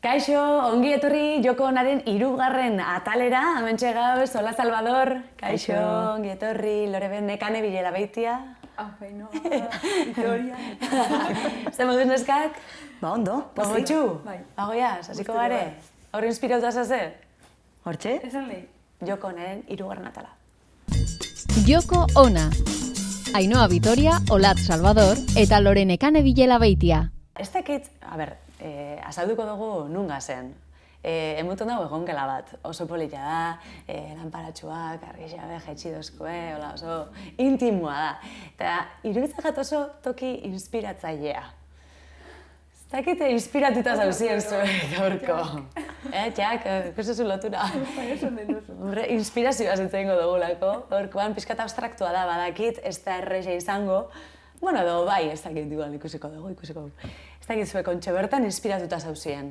Kaixo, ongi etorri Joko Onaren 3. atalera, hementxe gauz, hola Salvador. Kaixo, ongi etorri, Loreben Nekane Bilela Beitia. Afainoa, Vitoria. Zer moduz neskak? Ba, ondo. Pogitxu? Bai. Bagoiaz, hasiko gare? Hor inspirauta zaze? Hortxe? Esan lehi. Joko Onaren 3. atala. Joko Ona. Ainhoa Vitoria, Olat Salvador eta Lore Nekane Bilela Beitia. Ez dakit, azalduko dugu nunga zen. Emutun dago egongela bat, oso polita da, lanparatxuak, argizabe, jaitxidozkoe, oso intimua da. Eta iruditzak oso toki inspiratzailea. Ez dakit inspiratuta zauzien zuek gaurko. Txak, ikusezu lotura. Inspirazioa zentzeingo dugulako, gaurkoan pixkat abstraktua da badakit, ez da erresa izango. Bueno, edo bai, ez dakit igual ikusiko dugu. Ez dakit zuek ontxe bertan inspiratuta zauzien.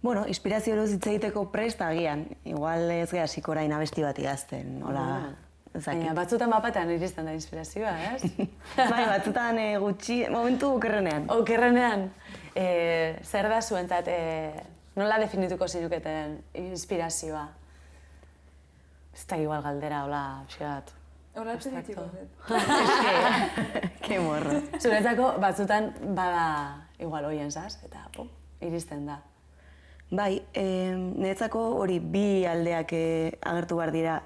Bueno, inspirazio hori hitz egiteko prest agian. Igual ez geha sikorain abesti bat idazten, hola, ezakit. Batzutan bapatean iristen da inspirazioa, ez? Bai, batzutan gutxi, momentu okerrenean. Okerrenean, zer da zuentzat, nola definituko zinuketen inspirazioa? Ez da igual galdera, hola, pixkat. Horatzen ditiko zet. Ke morro. Zuretzako batzutan bada igual hoien zaz, eta iristen da. Bai, niretzako hori bi aldeak agertu behar dira.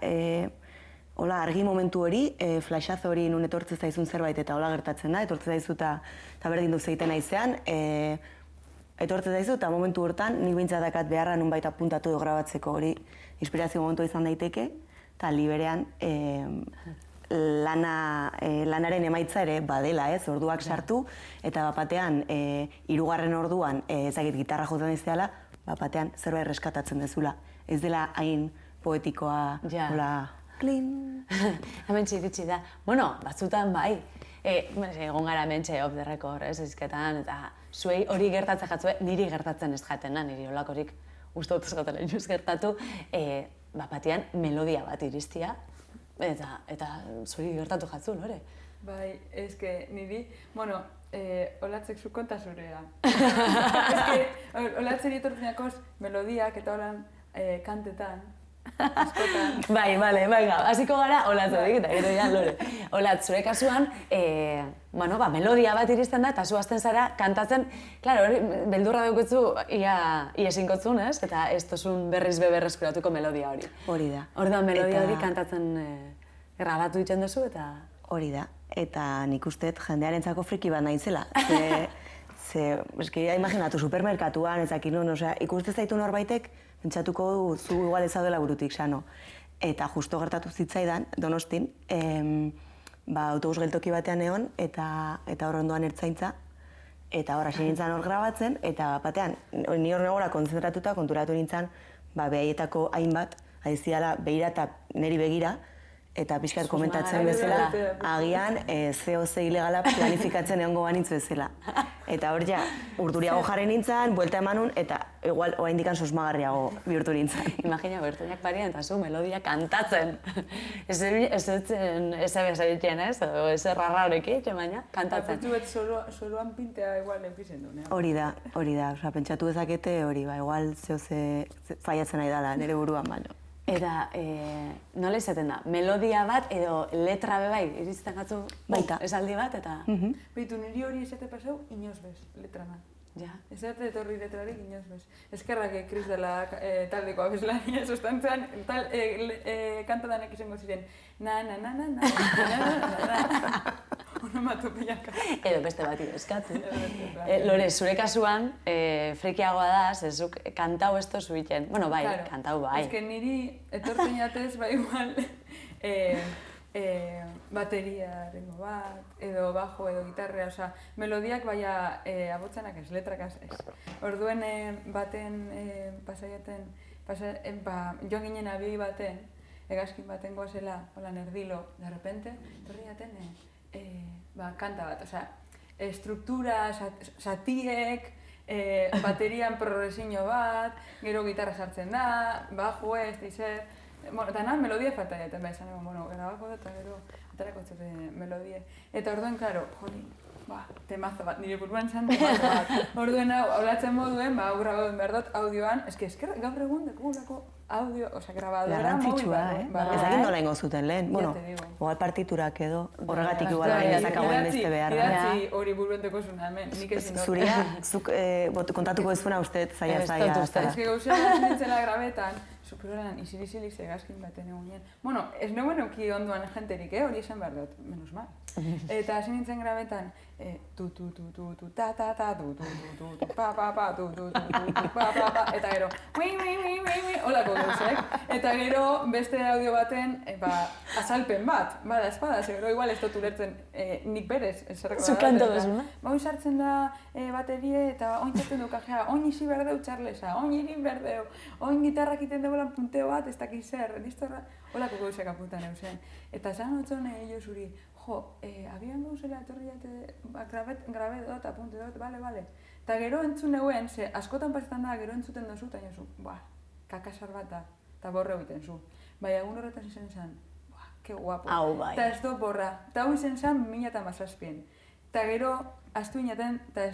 Hola, argi momentu hori, flashazo hori nun etortzen zaizun zerbait eta hola gertatzen da, etortzen zaizu eta berdin duk zeiten naizean, etortzen zaizu eta momentu hortan nik behintzatakat beharra nun baita puntatu edo grabatzeko hori inspirazio momentu izan daiteke, eta liberean lanaren emaitza ere badela, orduak sartu, eta bapatean, 3. orduan, ezagit gitarra jotzen izteala, bapatean zerbait reskatatzen dezula. Ez dela hain poetikoa, hola, klin. Hemen txiritsi da. Bueno, batzutan bai, egon gara hementxe off the record, ez izketan, eta zuei hori gertatzen jatzue, niri gertatzen ez jatena, niri holakorik uste dut ez gatela inoz gertatu, bapatean melodia bat iristia, eta zuri gertatu jatzu, Lore? Bai, ezke niri, bueno, olatzek zu konta zurea. Ezke, olatzeri etortzenakoz melodiak eta holan kantetan, askotan. Bai, venga, hasiko gara olatzetik eta gero ja, Lore. Olatz, zure kasuan, melodia bat iristen da eta zu hasten zara kantatzen, klaro, hori beldurra daukotzu ia esinkotzun, ez? Eta ez tozun berriz berreskuratuko melodia hori. Hori da. Orduan melodia hori kantatzen grabatu ditzen duzu eta... Hori da. Eta nik usteet jendearentzako friki bat naizela. Imaginatu, supermerkatuan, ezakit nun, ikuste zaitu norbaitek, pentsatuko du zu igual ezaudela burutik, sano. Eta justo gertatu zitzaidan, Donostin, autobus geltoki batean egon, eta hor ondoan ertzaintza, eta hor hasi nintzen hor grabatzen, eta batean, ni hor negora kontzentratuta, konturatu nintzen, behaietako hainbat, adiziala behira eta niri begira, eta pixkat komentatzen bezala, agian COC ilegala planifikatzen egongo banitz bezala. Eta hor ja, urduriago jarri nintzen, buelta emanun, eta igual oraindikan susmagarriago bihurtu nintzen. Imagina, bertuinak parian eta zu melodia kantatzen. Ez etzen egiten ez, edo ez errarra horrekin, baina kantatzen. Apurtu bet soroan pintea igual eukizen du, ne? Hori da. Pentsatu dezakete hori, igual COC faiatzen nahi dela, nire buruan baino. Eta nola izaten da, melodia bat edo letra bebai iristen gatzu esaldi bat eta... Beitu, niri hori esate pasau, inoz bez, letrana. Ja. Ez arte etorri letrarik inoz bez. Eskerrak Kris dela taldeko abeslania, sustantzean, kantadanek izango ziren onomatopeak. Edo beste bati eskatu. Lore, zure kasuan, frekiagoa da, zezuk kantau ez tozu iten. Bueno, bai, kantau bai. Ez que niri etortzen jatez, bai igual, bateria rengo bat, edo bajo, edo gitarrea, osea, melodiak baina abotzanak ez, letrakaz ez. Orduen baten pasaiaten, joan ginen abioi baten, egazkin baten goazela, hola nerdilo, de repente, torri jaten, kanta bat, osea, struktura, satiek, baterian progresiño bat, gero gitarra sartzen da, bajo ez, dizer, eta nahan melodia falta jaten, esan egon, grabako da eta gero atarako zure melodia. Eta orduan, klaro, joli, temazo bat, nire buruan zan temazo bat. Orduen hau, haulatzen moduen, hau grabaduen behar dut audioan, gaur egun dekugulako audio, grabadora garrantzitsua, ez dakit nola ingo zuten lehen. Bueno, igual partiturak edo, horregatik igual zakagoen beste behar. Idatzi hori buruenteko zuna hemen, nik ezin dut. Zuria, zuk kontatuko ez zuena uste zaila. Ez que gauzea nintzela grabetan, superoran izi-bizilik zegazkin baten egunen. Bueno, ez neuen euki onduan jenterik, hori esan behar dut, menos mal. Eta hasi nintzen grabetan, tu ta ta ta tu pa pa pa tu pa pa pa eta gero holako gauzek. Eta gero beste audio baten azalpen bat, bada espada, gero igual ez dut ulertzen nik berez, zerreko da. Zu kanto duzuna? Oin sartzen da baterie eta oin txaten du kajea, oin izi berdeu txarlesa, oin irin berdeu, oin gitarrak iten deulan punteo bat, ez dakiz zer, listorra, holako gauzek apuntan eusen. Eta esan hotzone jo zuri, abian gauzela etorri jate, grabe dut, apunte dut, bale. Eta gero entzun neuen, askotan pasetan da, gero entzuten dozu, eta jozu, kakasar bat da, eta borre egiten zu. Baina egun horretan izan zen, ke guapo. Hau bai. Eta ez dut borra. Eta hau izan zen 2017. Eta gero, astu inaten, eta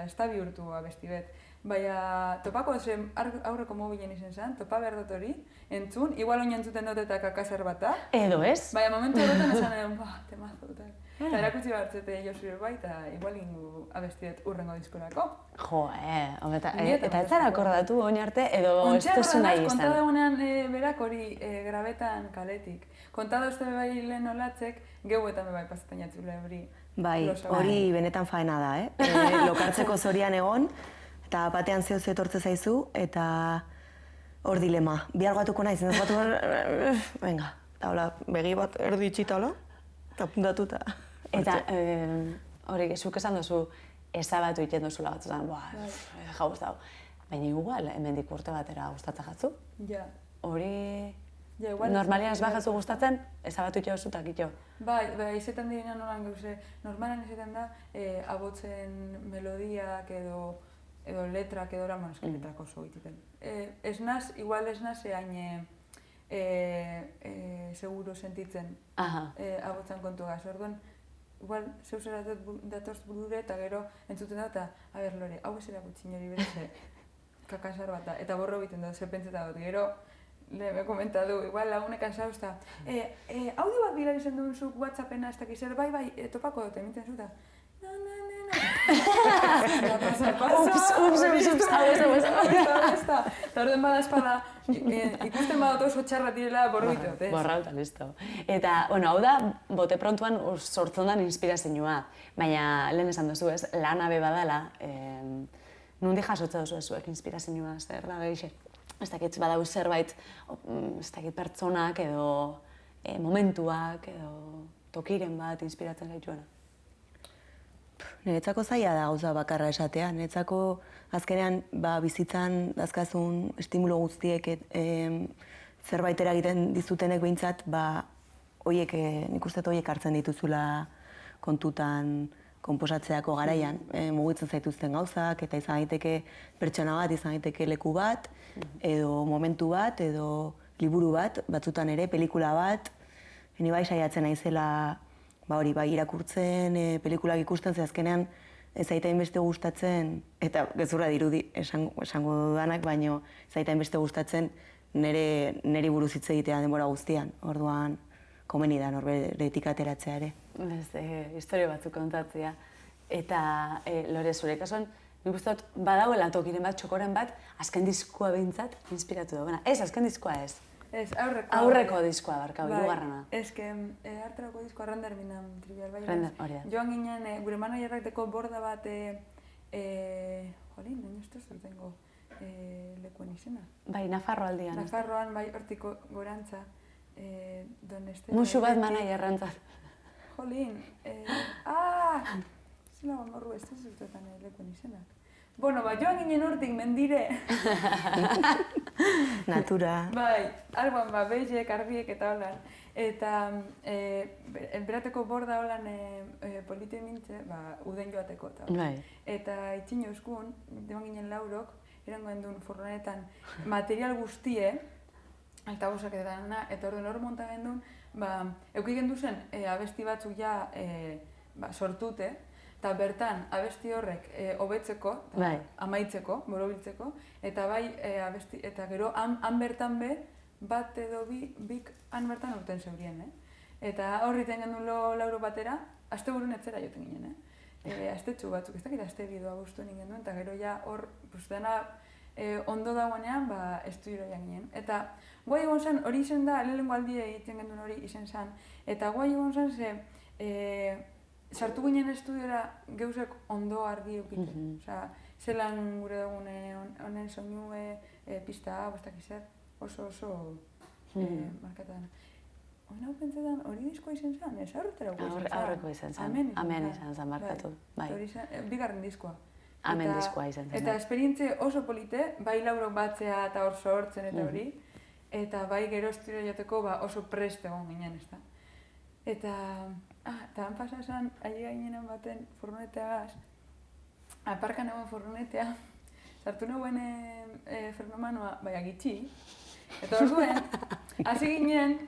ez da bihurtu abesti bet. Baina topako zen aurreko mobilen izan zen, topa behar dut hori, entzun, igual oin entzuten dut eta kakasar bat da. Edo ez? Baina momentu horretan esan edo, temazo dut. Eta erakutsi bartzete Josue bai, eta igual ingu abestiet urrengo diskorako. Jo, eta ez zara akordatu oin arte, edo ez duzu nahi izan? Konta dagoenean berak hori grabetan kaletik. Konta dauzte bai lehen olatzek, geuetan bai pasetan jatzule hori. Bai, hori benetan faena da, lokartzeko zorian egon, eta batean zehuz etortze zaizu, eta hor dilema. Bihar batuko naiz, ez batu venga, eta hola, begi bat erdi itxita hola, eta puntatuta. Eta hori, zuk esan duzu, ezabatu iten duzula bat zen, jau ez dago. Baina igual, hemendik urte batera gustatzen jatzu? Ja. Hori... Normalian ez bajatzu gustatzen, ezabatu ite duzu takitxo? Bai, izetan direnean nolan gauze, normalan izetan da, abotzen melodiak edo letrak edo lan, bueno, letrak oso egiten. Igual ez naz hain seguro sentitzen abotzen kontuaz. Orduan, igual zeuzera datoz burure eta gero entzuten da eta, a ber, Lore, hau ez erakutsin hori bere, kakasar bat da, eta borro egiten dut, ze pentseta dut, gero, me komentatu, igual lagunek asauzta, audio bat bila izan duen zuk WhatsAppena ez dakiz bai, topako dut, emiten zuta. Ups, hau ez da. Eta orden bada espada, ikusten badot oso txarra direla borro egiten dut, ez? Borra eta listo. Eta, hau da, bote prontuan sortzen den inspirazioa, baina lehen esan duzu ez, lana be badala, nundi jasotza duzu zuek inspirazioa, zer da gehiago? Ez dakit badau zerbait, ez dakit pertsonak edo momentuak edo tokiren bat inspiratzen gaituena. Niretzako zaila da gauza bakarra esatea. Niretzako azkenean bizitzan dazkazun estimulo guztiek zerbait eragiten dizutenek behintzat, nik uste horiek hartzen dituzula kontutan konposatzeako garaian, mugitzen zaituzten gauzak, eta izan daiteke pertsona bat, izan daiteke leku bat, edo momentu bat, edo liburu bat, batzutan ere, pelikula bat. Ni bai saiatzen naizela irakurtzen, pelikulak ikusten, ze azkenean ez zaita inbeste gustatzen, eta gezurra dirudi esango dudanak, baino ez zaita inbeste gustatzen niri buruz hitz egitea denbora guztian. Orduan, komeni da norberetik ateratzea ere. Historia batzuk kontatzea. Eta, Lore, zure kasuan, nik uste dut badauela tokiren bat, txokoren bat, azken diskoa behintzat inspiratu dugu. Ez, azken diskoa ez. Ez, aurreko. Aurreko diskoa barkau, hirugarrena. Ez, hartarako diskoa Render Minam Trivial bai. Render, hori da. Joan ginen, gure managerrak deko borda bat, nahi ez tengo lekuen izena. Bai, Nafarro aldian. Nafarroan, bai, hortiko gorantza. Musu bat managerrantzat. Jolin, zela bangorru ez zuzetan lekuen izenak. Bueno, joan ginen hortik mendire. Natura. Bai, alboan behiek, arbiek eta holan. Eta berateko borda holan polite mintze, uden joateko. Eta itxin euskun, joan ginen laurok, erangoen duen furgonetan material guztie, altabusak eta orduan hor monta gendun, euki gendu zen abesti batzuk ja sortute, eta bertan abesti horrek hobetzeko, amaitzeko, borobiltzeko, eta bai eta gero han bertan be, bat edo bik han bertan urten zeurien, Eta horri ten gendun lauro batera, aste burun etzera joten ginen, Astetxu batzuk, ez dakit aste bidoa guztu ningen duen, eta gero ja hor, dena ondo dagoenean, estudiora ginen. Eta guai egon zen, hori izen da, lehenengo aldie egiten gendun hori izen zen, eta guai egon zen ze, sartu ginen estudiora geuzek ondo argi eukiten. Zelan gure dugune honen soinue, pista, bostak izan, oso markatan. Hona pentsetan hori diskoa izan zen, ez aurretarako izan zen. Aurreko izan zen, amen izan zen markatu. Bigarren diskoa. Amen diskoa izan zen. Eta esperientze oso polite, bai laurok batzea eta hor sortzen eta hori, eta bai gero estudiora joteko oso prest egon ginen, ez da. Eta han pasa esan, aile gainenan baten furgoneteagaz, aparkan egon furgonetea, sartu nuen fernomanoa, gitxi, eta orduen, hasi ginen,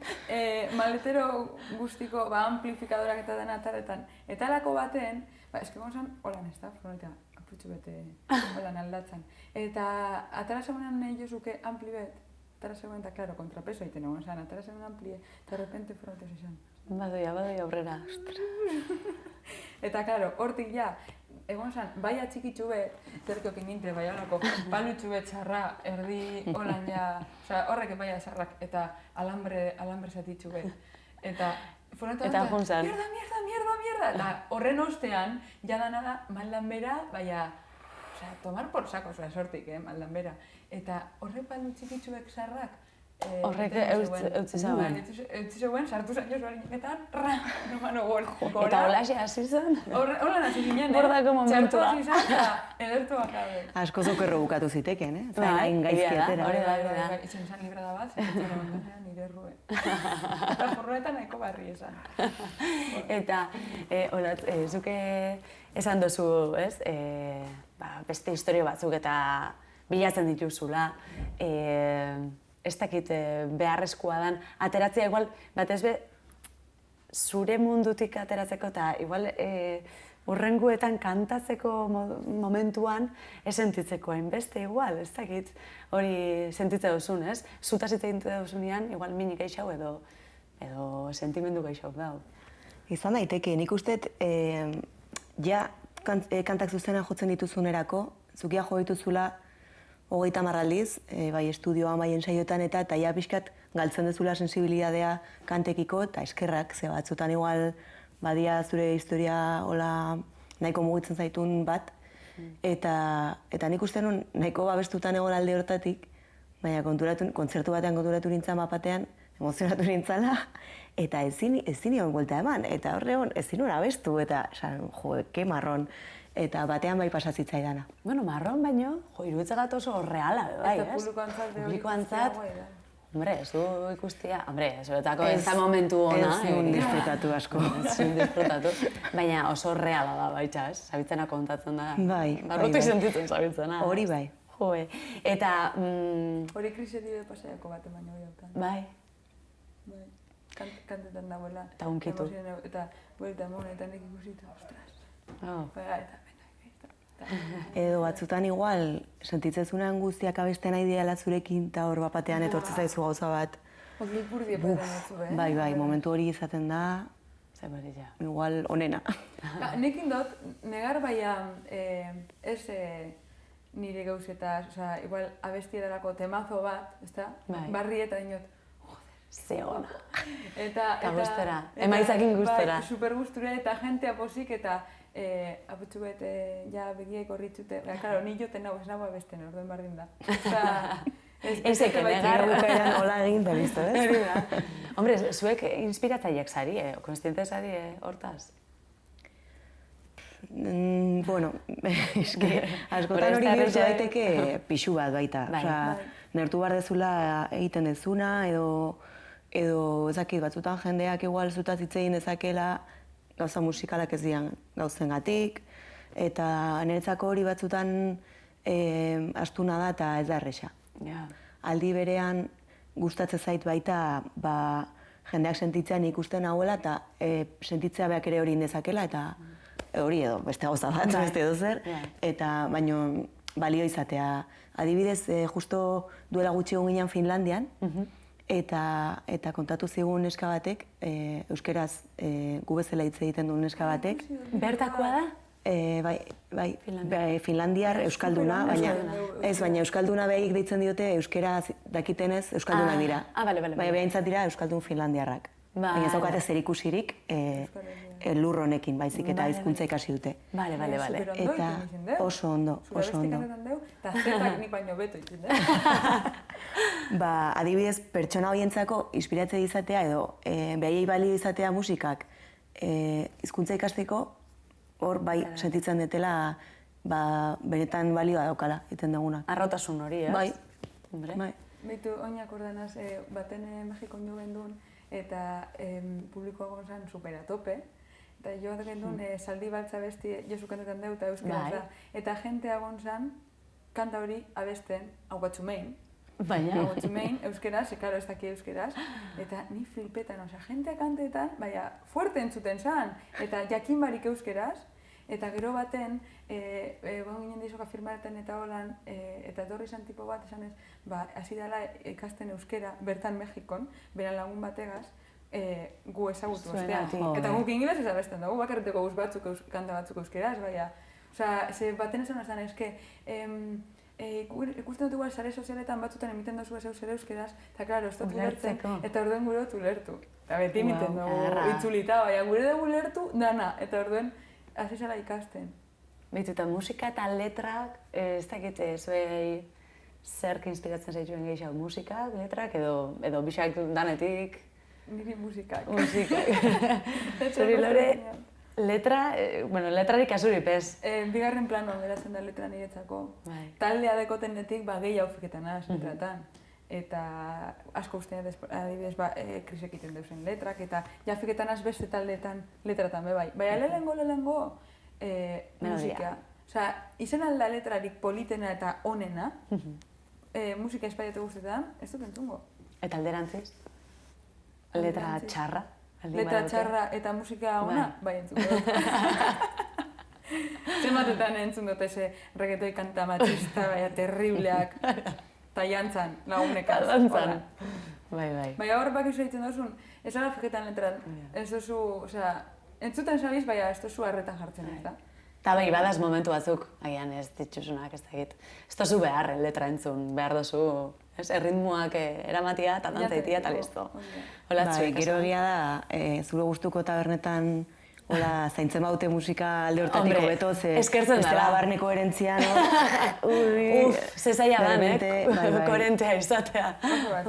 maletero guztiko amplifikadorak eta dena atarretan, eta alako baten, eski gonzan, holan ez da, furgonetea, aputxu bete holan aldatzen. Eta atara segunan jozuke ampli bet, atara segunan eta, klaro, kontrapeso egiten egon zan, atara segunan amplie, eta repente furgonetea zizan. Badoia aurrera, ostra. Eta, klaro, hortik ja, egon zan, bai atxikitxu bet, zerkiokin nintre, bai alako, palutxu bet txarra, erdi holan ja, horrek bai txarrak, eta alambre zatitxu bet. Eta juntzan. Mierda! Eta horren ostean, jadana da, maldan bera, tomar por saco, sortik, maldan bera. Eta horrek palutxikitxuek txarrak, horrek eutzi zauen. Eutzi zauen, sartu zain jozuaren iketan, nomano gora. Eta holaxe hasi zen? Holan hasi ginen, Bordako momentua. Txartu hasi zen, eta edertu bakabe. Asko zokerro bukatu ziteken, Zain gaizkietera. Hori da. Izen zan librada bat, zerretzera bandanean nire errue. Eta furruetan nahiko barri esan. Eta, holat, zuke esan dozu, ez? Beste historio batzuk eta bilatzen dituzula. Ez dakit beharrezkoa dan, ateratzea igual, batez be, zure mundutik ateratzeko eta igual hurrenguetan kantatzeko momentuan ez sentitzeko hainbeste igual, ez dakit hori sentitze duzun, ez? Zutaz sentitze duzunean, igual minik geixau edo sentimendu geixau dau. Izan daiteke, nik usteet, kantak zuzena jotzen dituzunerako, zukia jo dituzula 30 aldiz, bai estudioan, bai ensaioetan eta ja pixkat galtzen dezula sensibilidadea kantekiko eta eskerrak, ze batzutan igual badia zure historia hola nahiko mugitzen zaitun bat eta nik uste nun nahiko babestutan egon alde hortatik, baina kontzertu batean konturatu nintzen batean, emozionatu nintzala eta ezin nion buelta eman eta horregon ezin nuen abestu eta ke marron. Eta batean bai pasatitzaidana. Bueno, marron baino, iruditzat oso reala, bai, ez? Eta publikoantzat, hombre, ez du ikustia, hombre, zuretako ez da momentu ona. Ez nun disfrutatu asko. Ez nun disfrutatu, baina oso reala da, baitza, ez? Zabitzena kontatzen da. Bai. Barrutik sentitzen zabitzena. Hori bai. Joe, eta... Hori krisetibe pasaiako bat baino hori hautan. Bai. Bai. Kantetan dagoela. Eta unkitu. Eta buelta monetan ikusitu, ostras. Eta Edo batzutan igual, sentitzezunean guztiak abesten nahi diala zurekin eta hor bapatean etortzen zaizu gauza bat. Okil purdie paetan etzu, Bai, momentu hori izaten da, igual onena. Nekin dut, negar baina ez nire gauzetaz, igual abesti edalako temazo bat, ezta? Barri eta dinot, ze ona. Eta guztera, emaitzakin guztera. Bai, super guztura eta jentea posik eta aputxu bete ja begiek horritzute. Claro, ni joten nago, ez nago abesten, orduen bardin da. Ezeke negar. Bukaeran hola egin da listo, ez? Hombre, zuek inspiratzaileak zari, konstiente zari hortaz? Bueno, eske, askotan hori bihurtu daiteke pixu bat baita. Nertu behar dezula egiten dezuna, edo ezakit batzutan jendeak igual zutaz hitz egin dezakela gauza musikalak ez dian gauzengatik, eta niretzako hori batzutan astuna da eta ez da erresa. Aldi berean gustatzen zait baita jendeak sentitzea nik uste nahuela eta sentitzea beak ere hori indezakela eta hori edo beste gauza bat, beste edo zer, eta baino balio izatea. Adibidez, justo duela gutxi egon ginen Finlandian, eta kontatu zigun neska batek, euskeraz gu bezala hitz egiten duen neska batek. Bertakoa da? Bai, finlandiar euskalduna, baina euskalduna behik deitzen diote euskera dakitenez euskaldunak dira. Bale. Baina behintzat dira euskaldun finlandiarrak. Baina zaukate zer ikusirik lur honekin, baizik eta hizkuntza ikasi dute. Bale. Eta oso ondo. Eta zetak nik baino beto itzen da. Adibidez, pertsona horientzako inspiratze izatea edo behaiei balio izatea musikak hizkuntza ikasteko, hor bai sentitzen dutela benetan balioa daukala egiten dugunak. Arrotasun hori, ez? Bai. Beitu, oinak ordenaz, baten Mexikon jo gendun, eta publikoa gonzan superatope. Eta jo gendun saldi baltza abesti josu kantetan deu eta euskeraz da. Eta jentea gonzan kanta hori abesten, hau batzumein. Baina. Hau batzumein, euskeraz, klaro ez daki euskeraz. Eta ni flipetan, jentea kantetan, fuerte entzuten zan. Eta jakin barik euskeraz. Eta gero baten, egon ginen dizoka firmaretan eta holan, eta etorri izan tipo bat, esanez, hasi dela ikasten euskera, bertan Mexikon, beran lagun bategaz, gu ezagutu ostean. Eta guk ingelez ez abesten dugu, bakarreteko guz batzuk, kanta batzuk euskeraz, baina. Osea, baten esan azan, eske, ikusten dut igual sare sozialetan batzutan emiten dozu ez euskeraz, eta klaro, ez dut ulertzen, eta orduen gure dut ulertu. Eta beti emiten dugu itzulita, baina gure dugu ulertu dana, eta orduen hasi zela ikasten. Beitu, eta musika eta letrak, ez dakit zuei zerk inspiratzen zaituen gehiago musikak, letrak, edo bisak danetik? Niri musikak. Zuri Lore, letrarik kasuri pez. Bigarren planoan geratzen da letra niretzako. Taldea dekotenetik gehiago fiketanaz letratan. Eta asko ustean adibidez krisek iten deusen letrak, eta ja fiketanaz beste taldeetan letratan bai. Baina lehenengo musika. Osea, izen alda letrarik politena eta onena, musika espaiatu guztetan, ez dut entzungo. Eta alderantziz? Letra txarra? Letra txarra eta musika ona? Bai, entzungo dut. Zenbatetan entzun dut eze reggaetoi kanta matxista, baina terribleak. Eta jantzan, lagunekaz. Jantzan. Bai. Baina hor bakizu egiten dozun, ez ara fiketan letran, ez dozu, osea, entzuten sabiz, baina ez dozu harretan jartzen ez da. Eta bai, badaz momentu batzuk, agian ez ditxusunak ez dakit. Ez dozu behar letra entzun, behar dozu, erritmoak eramatia eta dantzaitia eta listo. Bai, gero egia da, zure gustuko tabernetan hola, zaintzen baute musika alde hortatik hobeto, eskertzen dara. Bestela barneko herentzia, no? Ze zaila da, koherentea izatea.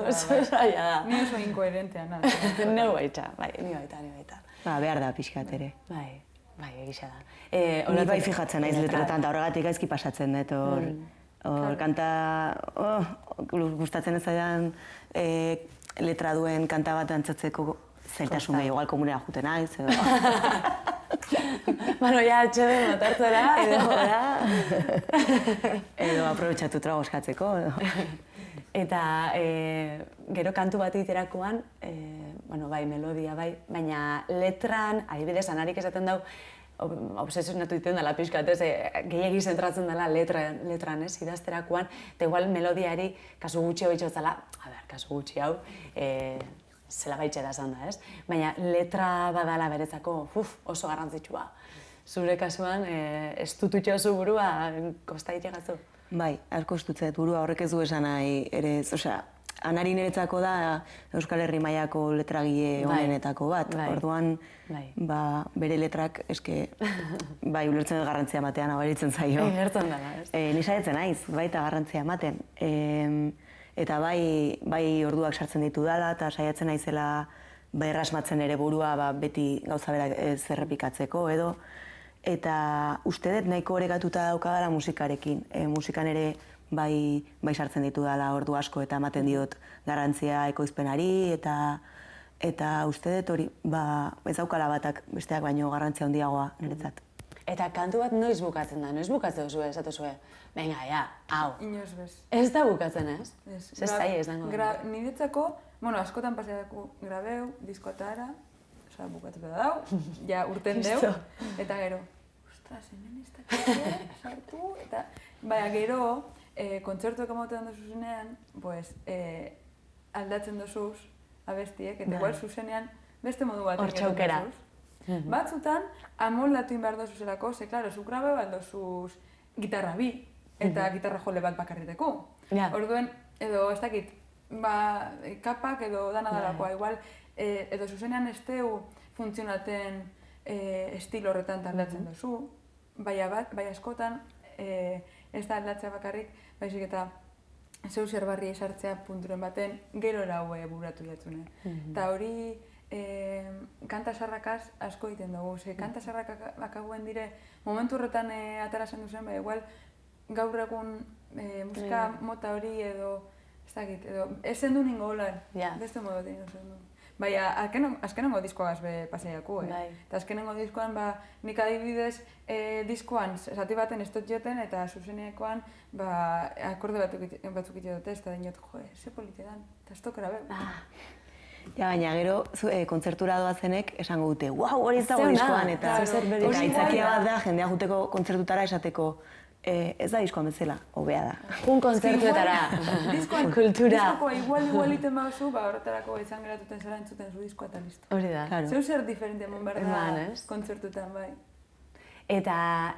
Oso zaila da. Ni oso inkoherentea, nahi. Neu baita, ni baita. Behar da pixkat ere. Bai, egisa da. Ni bai fijatzen naiz letretan, eta horregatik gaizki pasatzen dut, hor kanta, gustatzen ez zaidan letra duen kanta bat dantzatzeko zailtasun gehi, igual komunera juten naiz, edo... Bueno, ja, atxeden motartzera, edo aprobetxatu tragoskatzeko, edo... Eta gero kantu bat iterakoan, bai, melodia bai, baina letran, adibidez, anarik esaten dau, obsesionatu egiten dela pixkat, gehiagi zentratzen dela letran, idazterakoan, eta igual melodiari kasu gutxi hau itxotzala, kasu gutxi hau, zela baitxera esan da, ez? Baina letra badala beretzako oso garrantzitsua. Zure kasuan, ez dututxo oso burua, kosta itegatzu? Bai, asko estutzet, burua horrek ez du esan nahi, ere, osea, anari niretzako da Euskal Herri mailako letragile honenetako bat. Orduan, bere letrak, eske, bai, ulertzen garrantzia ematean abaritzen zaio. Ulertzen dela, ez? Ni saiatzen naiz, baita garrantzia ematen. Eta bai orduak sartzen ditu dala, eta saiatzen naizela errasmatzen ere burua beti gauza bera ez errepikatzeko edo. Eta uste dut nahiko orekatuta daukadala musikarekin. Musikan ere bai sartzen ditu dala ordu asko eta ematen diot garrantzia ekoizpenari eta uste dut hori ez daukala batak besteak baino garrantzia handiagoa niretzat. Eta kantu bat noiz bukatzen da, noiz bukatzen duzu esatuzue, venga, ja, hau. Inoz bez. Ez da bukatzen, ez? Ez. Ez zai ez dango. Niretzako, bueno, askotan paseatu grabeu, diskoatara, oza, bukatu da dau, ja urten deu, eta gero, ostras, hemen ez da sartu, eta, baina gero, kontzertuak amaten duzuzenean, pues, aldatzen duzuz, abestiek, eta igual zuzenean, beste modu bat egiten duzuz. Batzutan, amoldatu inbar dozuzelako, ze, klaro, zu grabeu aldozuz gitarra bi, eta gitarra jole bat bakarriteko. Orduen, edo, ez dakit, kapak edo dana dalakoa, igual, edo zuzenean ez teu funtzionaten estilo horretan aldatzen duzu, bai askotan, ez da aldatzea bakarrik, baizik eta zeu zerbarri esartzea punturen baten, gero erau buratu jatzune. Eta hori, kanta sarrakaz asko egiten dugu, ze kanta sarrakak bakaguen dire, momentu horretan atarazen duzen, igual gaur egun musika mota hori edo, ez dakit, edo ezen du ningo holan, beste modu egin duzen du. Baina, azkenengo diskoaz pasaiaku, eta azkenengo diskoan, nik adibidez diskoan, zati baten ez dut joten, eta zuzenekoan, akorde batzuk ito dute, eta dinot, ze polite dan, eta ez tokera be. Ja, baina gero, kontzertura doazenek esango dute, wow, hori ez dago diskoan, eta aitzakia bat da, jendea juteko kontzertutara esateko, ez da diskoan bezala, hobea da. Un kontzertuetara, kultura. Diskokoa igual iten bauzu, horretarako izan geratuten zara entzuten zu diskoa eta listo. Hori da. Zeu zer diferente mon behar da kontzertuetan, bai. Eta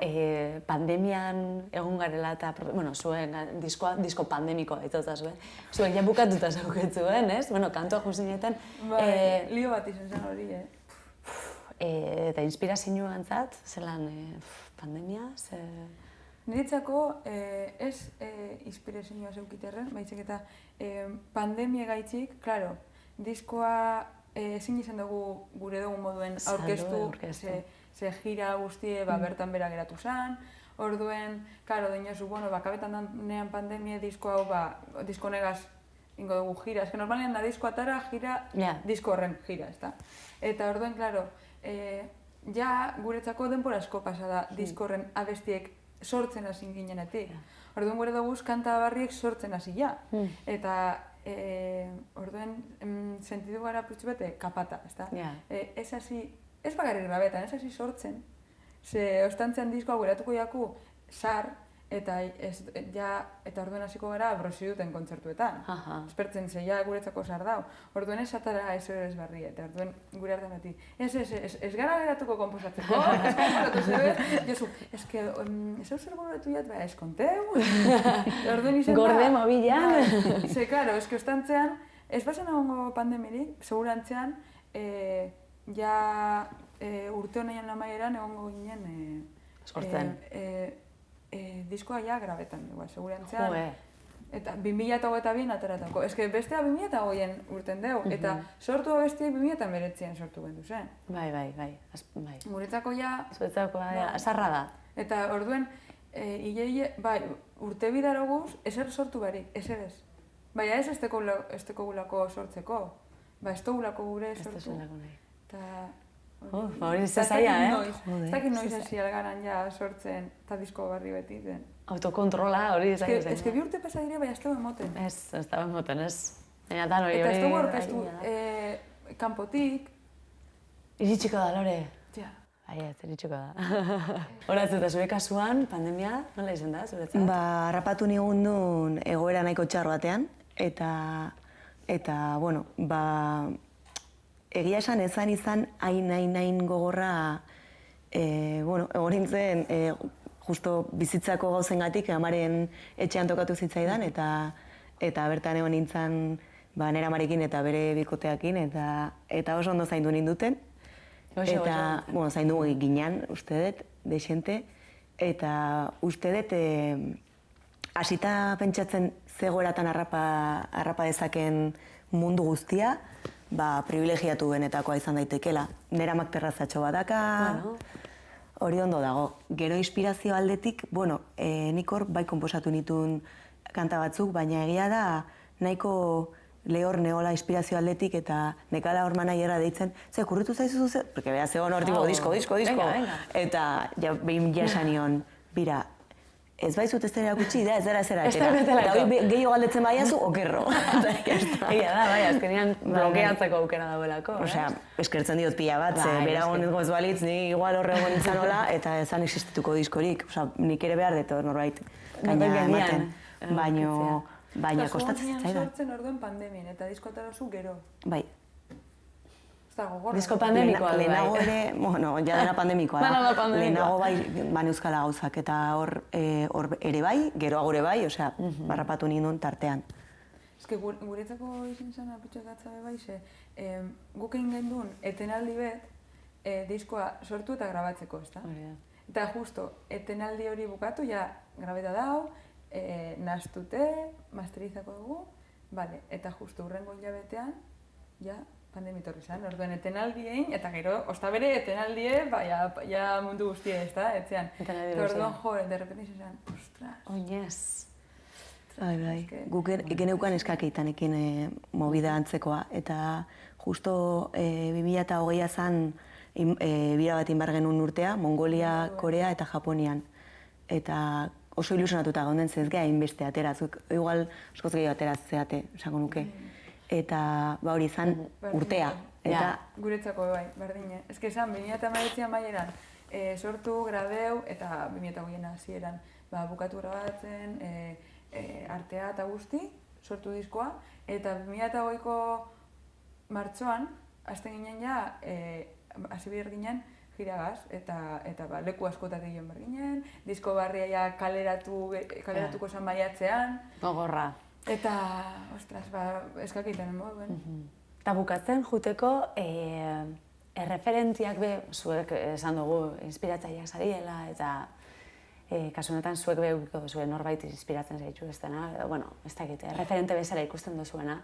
pandemian egon garela eta, bueno, zuen disko pandemiko daitotza zuen, zuen ja bukatuta zauketzuen, ez? Bueno, kantua juzinetan. Bai, lio bat izan zen hori, Eta inspirazio antzat, zelan pandemia, ze... Niretzako ez inspirazioa zeukiterren, baizik eta pandemia gaitzik, klaro, diskoa ezin izan dugu gure dugu moduen aurkeztu, ze gira guztie bertan bera geratu zen, orduen, klaro, dinosu, bueno, bakabetan danean pandemia disko hau, disko negaz ingo dugu gira, ez que normalean da disko atara, gira, disko horren gira, ez da. Eta orduen, klaro, ja guretzako denbora asko pasa da disko horren abestiek sortzen hasi ginenetik. Orduan gure duguz kanta barriek sortzen hasi ja. Eta orduan sentidu gara putzu bete kapata, ezta? Ez hasi, ez bakarrik grabetan, ez hasi sortzen. Ze ostantzean diskoa geratuko jaku sar, eta orduan hasiko gara brosi duten kontzertuetan. Espertzen ze ja guretzako sar dau. Orduan ez atara ez ere barri, eta orduan gure artean beti. Ez gara geratuko konposatzeko, ez konposatu zebe, Josu, ez que ez hau zer goratu jat, ez konteu. Gorde mobilan. Ze, klaro, ez que ostantzean, ez bazen egongo pandemirik, segurantzean, ja urte honean amaieran egongo ginen eskortzen. Diskoa ja grabetan, segurantzean. Eta 2022 ateratako. Ez que bestea 2020 urten deu, eta sortu abestiek 2019 sortu gendu zen. Bai. Guretzako ja... Zuretzako, azarra da. Eta orduen, urte bidaroguz, ezer sortu barik, ezer ez. Baina ez esteko gulako sortzeko. Ez gulako gure sortu. Ez da nahi. Eta... Hori zaila, Ez dakit noiz hasi algaran ja sortzen eta disko barri beti den. Autokontrola hori zaila zen. Ez que bi urte pasa dire, baina ez dago emoten. Ez dago emoten, ez. Baina dan hori... Eta ez dago orkestu kanpotik. Iritsiko da, Lore. Ja. Aiet, iritsiko da. Horatzu, eta zure kasuan, pandemia, nola izan da, zuretzat? Harrapatu nigun duen egoera nahiko txar batean, eta, bueno, egia esan ezan izan hain gogorra, egon nintzen, justo bizitzako gauzengatik amaren etxean tokatu zitzaidan, eta bertan egon nintzen nera amarekin eta bere bikoteakin, eta oso ondo zaindu ninduten. Eta, zaindu ginen, uste dut, dexente, eta uste dut, hasita pentsatzen zegoeratan harrapa dezaken mundu guztia, privilegiatu benetakoa izan daitekela. Nera makterrazatxo badaka, hori ondo dago. Gero inspirazio aldetik, nik hor bai konposatu nituen kanta batzuk, baina egia da nahiko lehor neola inspirazio aldetik eta nekala hor manaiera deitzen, ze, kurritu zaizu ze? Porque beha zegoen hor tipo, disko. Eta behin jasan nion, bira, ez baizut ez dara gutxi, ez dara zera atera. Eta hori gehiago galdetzen baiazu, okerro. Egia da, bai, azkenean blokeatzeko aukera dauelako. Osea, eskertzen diot pila bat, ze bera honetko ez balitz, ni igual horregon nintzanola, eta ezan existituko diskorik. Osea, nik ere behar dut norbait gaina ematen. Baina kostatzen zitzaidan. Sortzen orduen pandemien, eta disko atarazu gero. Bai. Disko pandemikoa bai. Lehenago ere, bueno, ja dena pandemikoa da. Lehenago bai baneuzkala gauzak, eta hor ere bai, geroago ere bai, osea, barrapatu nindun tartean. Eske guretzako izin zen apitxotatza bai, ze guk egin gendun etenaldi bet diskoa sortu eta grabatzeko, ezta? Eta justo, etenaldi hori bukatu, ja grabeta dau, nahaztute, masterizako dugu, bale, eta justo urrengo hilabetean, ja, pandemi torri zen, orduen etenaldien, eta gero, ostabere etenaldie, ja mundu guztia ez da, etzean. Eta orduan jo, derrepente izan, ostras. Oinez. Bai. Guk geneukan eskakeitanekin movida antzekoa, eta justo 2020 zen bira bat inbar genuen urtea, Mongolia, Korea eta Japonian. Eta oso ilusionatuta gaunden ez geha inbeste ateratzuk, igual askoz gehiago aterazeate, esango nuke. Eta hori izan urtea. Guretzako bai, berdine. Ez que esan, 2019an baieran sortu, grabeu, eta 2020an hasieran bukatu grabatzen, artea eta guzti, sortu diskoa, eta 2020ko martxoan, hasten ginen ja, hasi behar ginen, jiragaz, eta leku askotatik joan behar ginen, disko barria kaleratuko zen maiatzean. Gogorra. Eta, ostras, eskakiten moduen. Eta bukatzen juteko, erreferentiak be, zuek esan dugu, inspiratzaileak zariela, eta kasu honetan zuek be ukiko duzue norbait inspiratzen zaitu ez dena, bueno, ez dakit, referente bezala ikusten duzuena.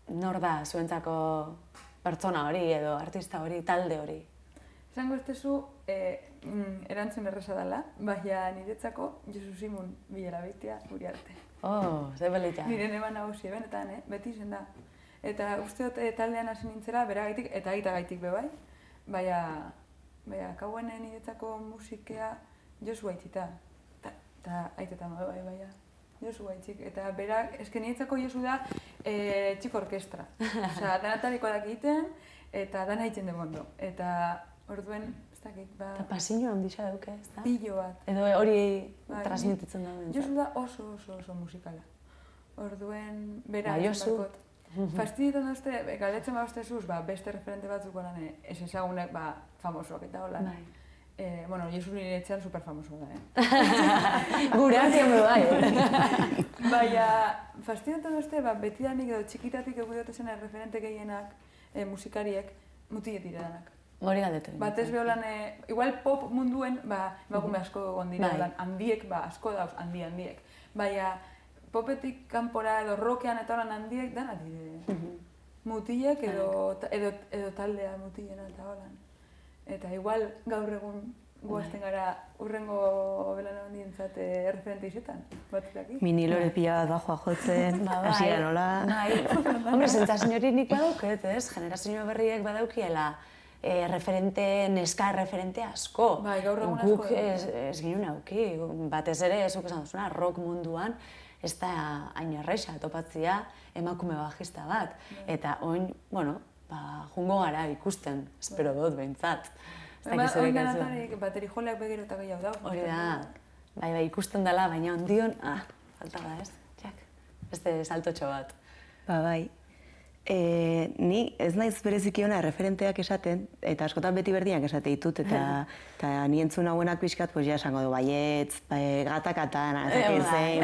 Nor da zuentzako pertsona hori edo artista hori, talde hori? Esango ez tezu, erantzun erresa dela, baina niretzako Josu Simun Bilarabeitia Uriarte. Ze belita. Nire neban nagusi, benetan, beti izen da. Eta uste dut taldean hasi nintzera, beragaitik eta aitagaitik be bai, baina kauen niretzako musikea Josu Aitzita. Eta aitetan bai, Josu Aitzik. Eta berak, eske niretzako Josu da txiko orkestra. Osea, danatariko dak egiten, eta dana egiten de mondo. Eta orduen, ez dakit, Eta pasiño handisa duke, ez da? Pillo bat. Edo hori transmititzen da bentzat. Josu da oso musikala. Orduen, bera esan barkot. Fastidietan duzte, galdetzen baduztezuz, beste referente batzuk onan ez ezagunek famosoak eta hola. Bueno, Josu nire etxean superfamosoa da, Gure artean bai. Baina, fastidietan duzte, betidanik edo txikitatik egudotezen referente gehienak musikariek mutiet diredanak. Hori galdetu. Batez beholan, igual pop munduen, emakume asko gondira, handiek, asko dauz, handiek. Baina, popetik kanpora edo rockean eta holan handiek, dana dire. Mutilek edo taldea mutilena eta holan. Eta igual gaur egun guazten gara urrengo belana handientzat referente izetan, batzutaki. Mini lore pila bat bajoa jotzen, hasiera nola. Hombre, sentzazio hori nik badauket, ez? Generazio berriek badaukiela neska referente asko. Bai, gaur egun asko. Guk ez ginen auki, batez ere, ezuk esan duzuna, rock munduan, ez da hain erraixa topatzia emakume bajista bat. Eta oin, bueno, jungo gara ikusten, espero dut behintzat. Oin ganatarik bateri joleak begero eta gehiago dago. Hori da, bai, ikusten dela, baina ondion, falta da ez, txak, beste saltotxo bat. Bai. Ni ez naiz bereziki ona referenteak esaten, eta askotan beti berdinak esate ditut, eta ni entzun hauenak pixkat, ja esango du baietz, gatakatan, zein,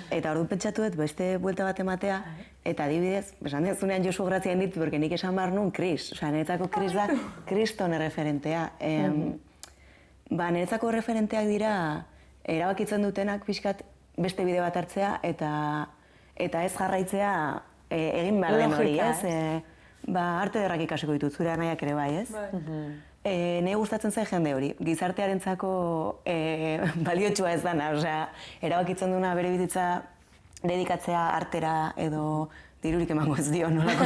eta ordu pentsatu dut beste buelta bat ematea, eta adibidez, esan dezunean Josu Grazia dit, porque nik esan behar nun Kris, osea, niretzako Kris da kriston referentea. Niretzako referenteak dira, erabakitzen dutenak pixkat beste bide bat hartzea, eta ez jarraitzea egin behar den hori, ez? Arte derrak ikasiko ditut, zure anaiak ere bai, ez? Nahi gustatzen zain jende hori, gizartearentzako baliotsua ez dana, osea, erabakitzen duena bere bizitza dedikatzea artera edo dirurik emango ez dio nolako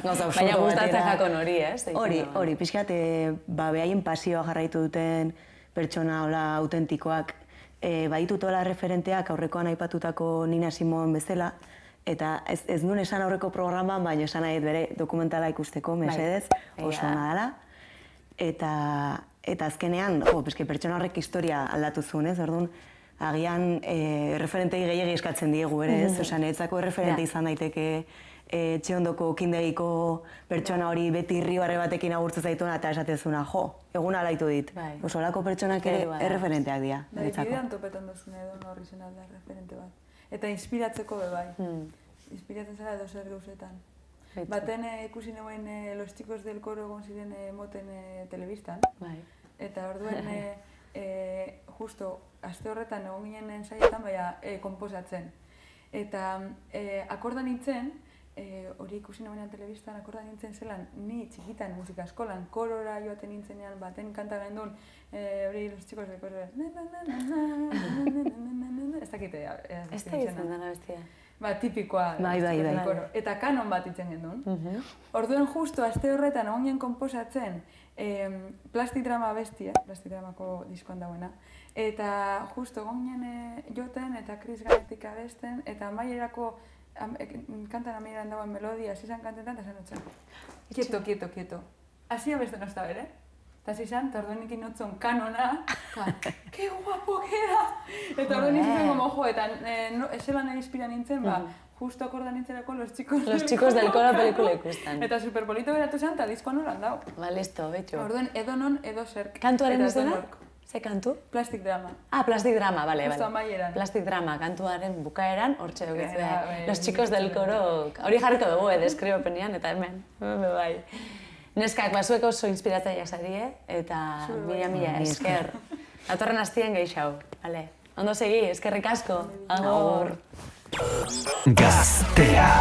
gauza absurdo batera. Baina gustatzen jakon hori, ez? Hori, pixkat, behaien pasioa jarraitu duten pertsona autentikoak, baditut hola referenteak aurrekoan aipatutako Nina Simone bezala, eta ez nuen esan aurreko programan, baina esan nahi bere dokumentala ikusteko, mesedez, oso ona dela. Eta azkenean, pertsona horrek historia aldatu zuen, ez? Orduan, agian referentei gehiagi eskatzen diegu, ere, ez? Osa, niretzako referente izan daiteke etxe ondoko kindegiko pertsona hori beti irribarre batekin agurtzen zaituena eta esatezuna, egun alaitu dit. Oso olako pertsonak ere referenteak dira, niretzako. Bidean topetan duzun edo horri zen alda referente bat. Eta inspiratzeko bai. Inspiratzen zara edo zer gauzetan. Baten ikusi neuen Los Chicos del Coro egon ziren moten telebistan. Eta orduen, justo, aste horretan egon ginen saietan, baina komposatzen. Eta akorda nintzen, hori ikusi neuen telebistan, akorda nintzen zelan, ni txikitan musika eskolan, korora joaten nintzenean, baten kanta gendun, hori Los Chicos del Coro, ez dakite. Ez da izan dena bestia. Tipikoa. Bai. Eta kanon bat itzen gendun. Orduen justu, aste horretan egon ginen komposatzen Plastic Drama bestia, Plastic Dramako diskoan dauena. Eta justu egon ginen joten eta Chris Ganetik abesten, eta amaierako kantan amaieran dagoen melodia, zizan kantetan, eta zan dutxan. Kieto. Asi abesten ozta bere. Eta zizan, eta orduen ikin notzun kanona, que guapo queda! Eta orduen nintzen gomo jo, eta eselan inspira nintzen, justo akorda nintzenako Los Chicos del Coro pelikula ikusten. Eta superpolito beratu zen, eta diskoan horan dau. Listo, betxo. Orduen, edonon, edo zer. Kantuaren izena? Ze kantu? Plastic Drama. Plastic Drama, bale. Justo amaieran. Plastic Drama, kantuaren bukaeran, hortxe dugitzea. Los Chicos del Coro, hori jarriko dugu, deskribopenean, eta hemen. Bai. Neskak, zuek oso inspiratzaileak zarie, eta mila esker. Datorren hastien gehiago, bale. Ondo segi, eskerrik asko. Agur. Gaztea.